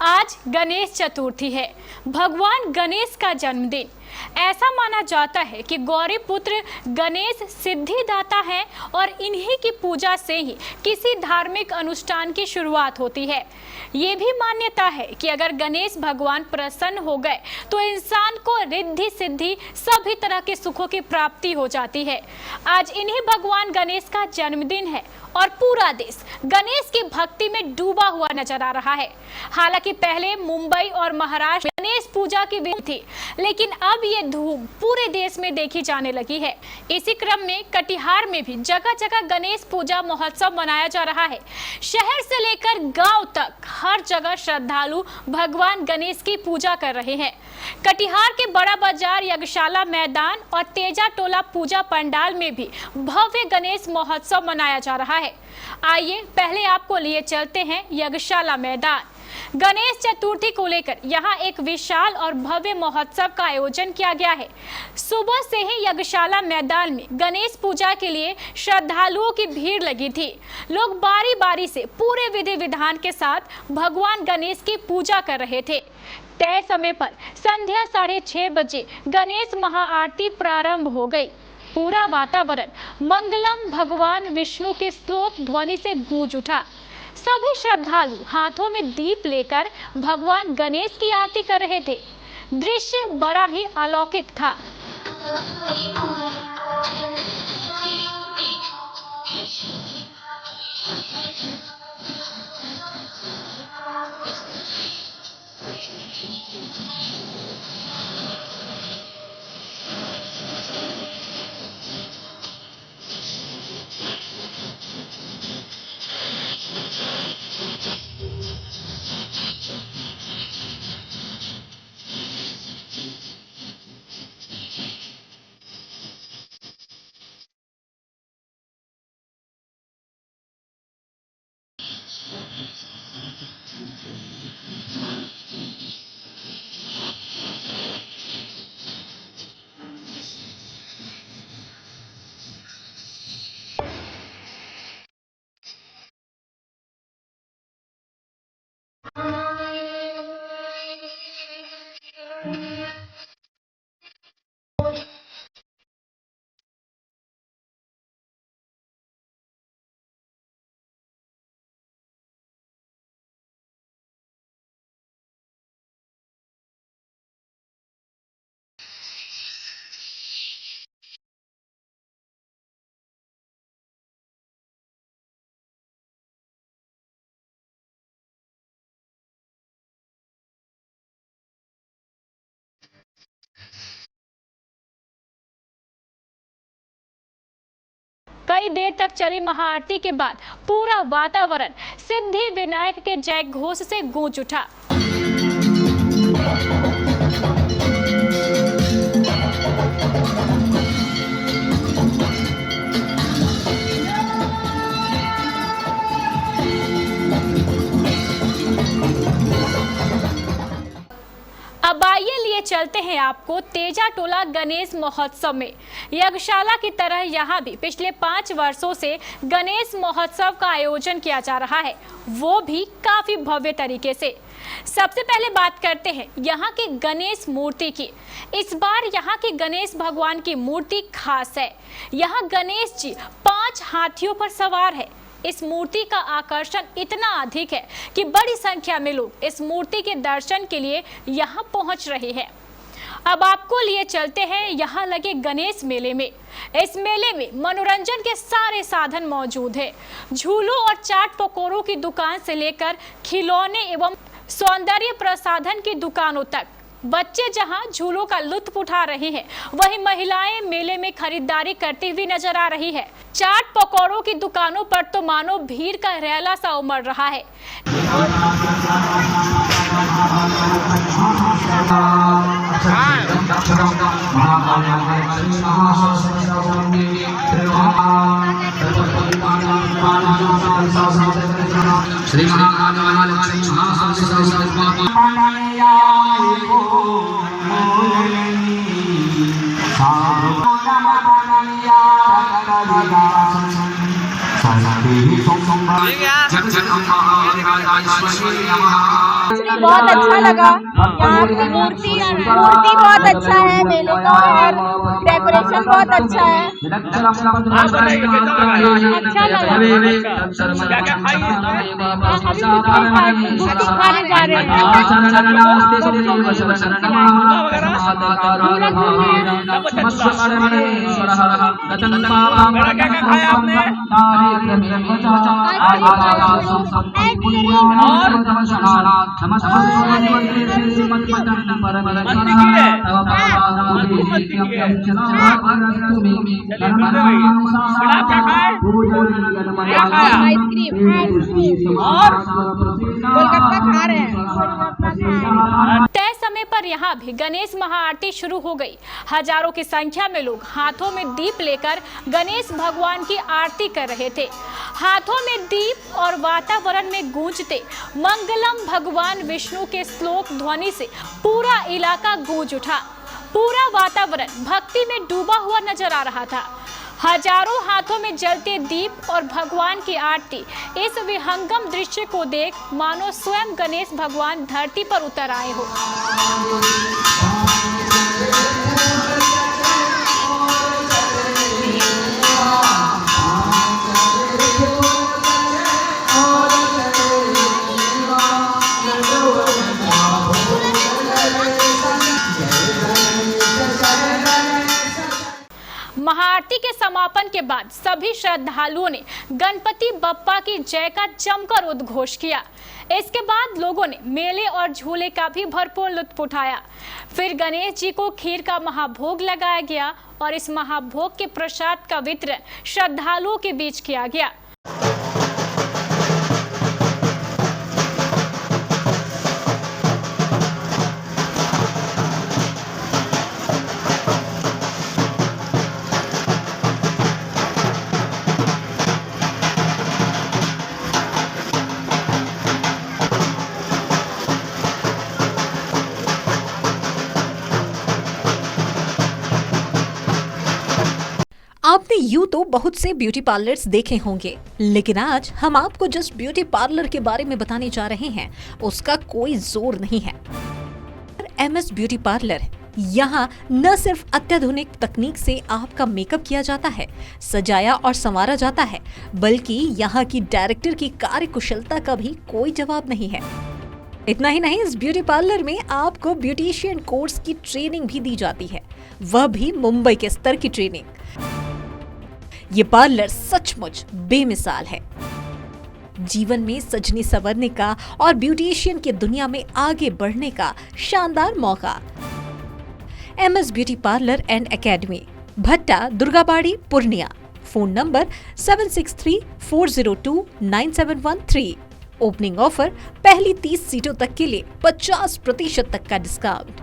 आज गणेश चतुर्थी है, भगवान गणेश का जन्मदिन। ऐसा माना जाता है कि गौरी पुत्र गणेश सिद्धिदाता हैं और इन्हीं की पूजा से ही किसी धार्मिक अनुष्ठान की शुरुआत होती है। ये भी मान्यता है कि अगर गणेश भगवान प्रसन्न हो गए तो इंसान को रिद्धि सिद्धि सभी तरह के सुखों की प्राप्ति हो जाती है। आज इन्हीं भगवान गणेश का जन्मदिन है और पूरा देश गणेश की भक्ति में डूबा हुआ नजर आ रहा है। हालांकि पहले मुंबई और महाराष्ट्र में गणेश पूजा की विधि थी, लेकिन अब ये धूम पूरे देश में देखी जाने लगी है। इसी क्रम में कटिहार में भी जगह जगह गणेश पूजा महोत्सव मनाया जा रहा है। शहर से लेकर गांव तक हर जगह श्रद्धालु भगवान गणेश की पूजा कर रहे हैं। कटिहार के बड़ा बाजार, यज्ञशाला मैदान और तेजा टोला पूजा पंडाल में भी भव्य गणेश महोत्सव मनाया जा रहा है। आइए पहले आपको लिए चलते हैं यज्ञशाला मैदान। गणेश चतुर्थी को लेकर यहाँ एक विशाल और भव्य महोत्सव का आयोजन किया गया है। सुबह से ही यज्ञशाला मैदान में गणेश पूजा के लिए श्रद्धालुओं की भीड़ लगी थी। लोग बारी बारी से पूरे विधि विधान के साथ भगवान गणेश की पूजा कर रहे थे। तय समय पर संध्या 6:30 बजे गणेश महाआरती प्रारंभ हो गई। पूरा वातावरण मंगलम भगवान विष्णु के स्तोत्र ध्वनि से गूंज उठा। सभी श्रद्धालु हाथों में दीप लेकर भगवान गणेश की आरती कर रहे थे। दृश्य बड़ा ही अलौकिक था। कई देर तक चली महाआरती के बाद पूरा वातावरण सिद्धि विनायक के जय घोष से गूंज उठा। अब आइए लिए चलते हैं आपको तेजा टोला गणेश महोत्सव में। यज्ञशाला की तरह यहाँ भी पिछले 5 वर्षों से गणेश महोत्सव का आयोजन किया जा रहा है, वो भी काफी भव्य तरीके से। सबसे पहले बात करते हैं यहाँ की गणेश मूर्ति की। इस बार यहाँ की गणेश भगवान की मूर्ति खास है। यहाँ गणेश जी 5 हाथियों पर सवार है। इस मूर्ति का आकर्षण इतना अधिक है कि बड़ी संख्या में लोग इस मूर्ति के दर्शन के लिए यहाँ पहुँच रहे हैं। अब आपको लिए चलते हैं यहाँ लगे गणेश मेले में। इस मेले में मनोरंजन के सारे साधन मौजूद है। झूलों और चाट पकौड़ों की दुकान से लेकर खिलौने एवं सौंदर्य प्रसाधन की दुकानों तक बच्चे जहां झूलों का लुत्फ उठा रहे हैं, वहीं महिलाएं मेले में खरीदारी करती हुई नजर आ रही है। चाट पकौड़ों की दुकानों पर तो मानो भीड़ का रैला सा उमड़ रहा है। Iya. बहुत अच्छा लगा। यहाँ की मूर्ति बहुत अच्छा है, मेले का और डेकोरेशन बहुत अच्छा है। आप बताइए कैसा लगा? अच्छा लगा। क्या क्या खाई है? गुप्ती खाने जा रहे हैं। क्या क्या खाया आपने? मस्ती की है? मस्ती की है? चलिए करते रहिए। फिर आप क्या खाए? क्या खाया? आइसक्रीम और गोलगप्पा खा रहे हैं। तय समय पर यहाँ भी गणेश महाआरती शुरू हो गई। हजारों की संख्या में लोग हाथों में दीप लेकर गणेश भगवान की आरती कर रहे थे। हाथों में दीप और वातावरण में गूंजते मंगलम भगवान विष्णु के श्लोक ध्वनि से पूरा इलाका गूंज उठा। पूरा वातावरण भक्ति में डूबा हुआ नजर आ रहा था। हजारों हाथों में जलते दीप और भगवान की आरती, इस विहंगम दृश्य को देख मानो स्वयं गणेश भगवान धरती पर उतर आए हो। महाआरती के समापन के बाद सभी श्रद्धालुओं ने गणपति बप्पा की जय का जमकर उद्घोष किया। इसके बाद लोगों ने मेले और झूले का भी भरपूर लुत्फ उठाया। फिर गणेश जी को खीर का महाभोग लगाया गया और इस महाभोग के प्रसाद का वितरण श्रद्धालुओं के बीच किया गया। आपने यूं तो बहुत से ब्यूटी पार्लर्स देखे होंगे, लेकिन आज हम आपको जिस ब्यूटी पार्लर के बारे में बताने जा रहे हैं उसका कोई जोर नहीं है। MS ब्यूटी पार्लर, यहाँ न सिर्फ अत्याधुनिक तकनीक से आपका मेकअप किया जाता है, सजाया और संवारा जाता है, बल्कि यहाँ की डायरेक्टर की कार्यकुशलता का भी कोई जवाब नहीं है। इतना ही नहीं, इस ब्यूटी पार्लर में आपको ब्यूटिशियन कोर्स की ट्रेनिंग भी दी जाती है, वह भी मुंबई के स्तर की ट्रेनिंग। ये पार्लर सचमुच बेमिसाल है। जीवन में सजने संवरने का और ब्यूटिशियन की दुनिया में आगे बढ़ने का शानदार मौका। MS beauty parlour and academy, Bhatta, Durgabari, Purnia. Phone number 7634029713। Opening offer, पहली 30 सीटों तक के लिए 50% तक का डिस्काउंट।